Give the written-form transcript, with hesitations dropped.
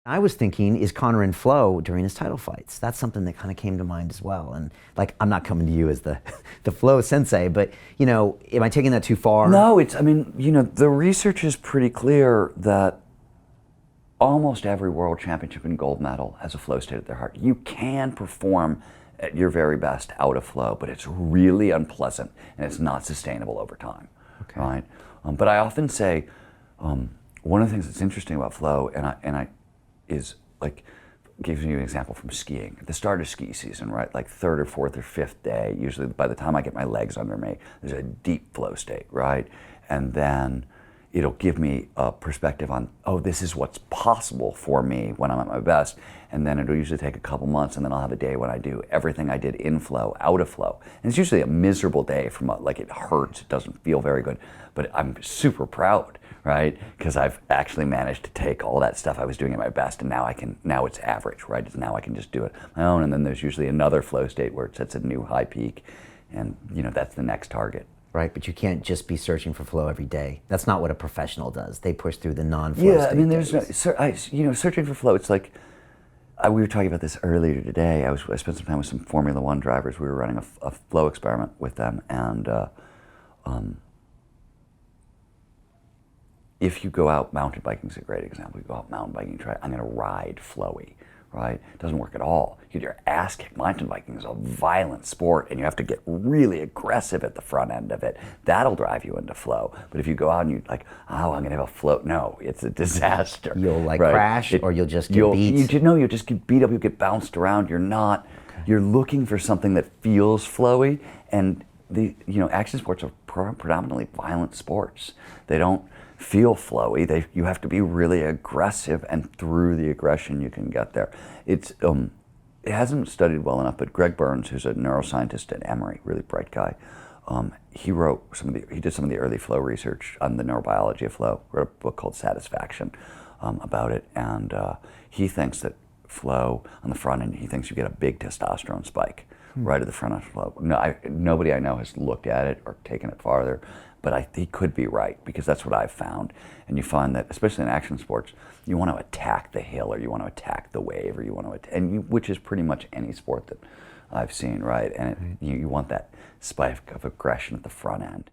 I was thinking, is Conor in flow during his title fights? That's something that kind of came to mind as well. And like, I'm not coming to you as the, the flow sensei, but you know, am I taking that too far? No, I mean, you know, the research is pretty clear that almost every world championship and gold medal has a flow state at their heart. You can perform at your very best out of flow, but it's really unpleasant and it's not sustainable over time, right? But I often say, one of the things that's interesting about flow, is like, gives you an example from skiing. At the start of ski season, right, like third or fourth or fifth day, usually by the time I get my legs under me, there's a deep flow state, right? And then it'll give me a perspective on, oh, this is what's possible for me when I'm at my best. And then it'll usually take a couple months, and then I'll have a day when I do everything I did in flow, out of flow. And it's usually a miserable day from like it hurts, it doesn't feel very good, but I'm super proud, right? Because I've actually managed to take all that stuff I was doing at my best, and now it's average, right? Now I can just do it on my own, and then there's usually another flow state where it sets a new high peak, and you know, that's the next target. Right, but you can't just be searching for flow every day. That's not what a professional does. They push through the non-flow Yeah, state I mean, there's days. no, searching for flow. It's like we were talking about this earlier today. I spent some time with some Formula One drivers. We were running a flow experiment with them, and if you go out, mountain biking is a great example. You go out mountain biking, I'm going to ride flowy, right? It doesn't work at all. You get your ass kicked. Mountain biking is a violent sport, and you have to get really aggressive at the front end of it. That'll drive you into flow. But if you go out and you like, oh, I'm going to have a flow, no, it's a disaster. You'll like right? crash, or you'll just get beat. You'll just get beat up. You get bounced around. You're looking for something that feels flowy, and action sports are predominantly violent sports. They don't feel flowy. You have to be really aggressive, and through the aggression you can get there. It hasn't studied well enough, but Greg Burns, who's a neuroscientist at Emory, really bright guy, he did some of the early flow research on the neurobiology of flow, wrote a book called Satisfaction about it, and he thinks that flow on the front end, he thinks you get a big testosterone spike right at the front of flow. Nobody I know has looked at it or taken it farther, but he could be right, because that's what I've found. And you find that, especially in action sports, you want to attack the hill, or you want to attack the wave, or which is pretty much any sport that I've seen, right? And you want that spike of aggression at the front end.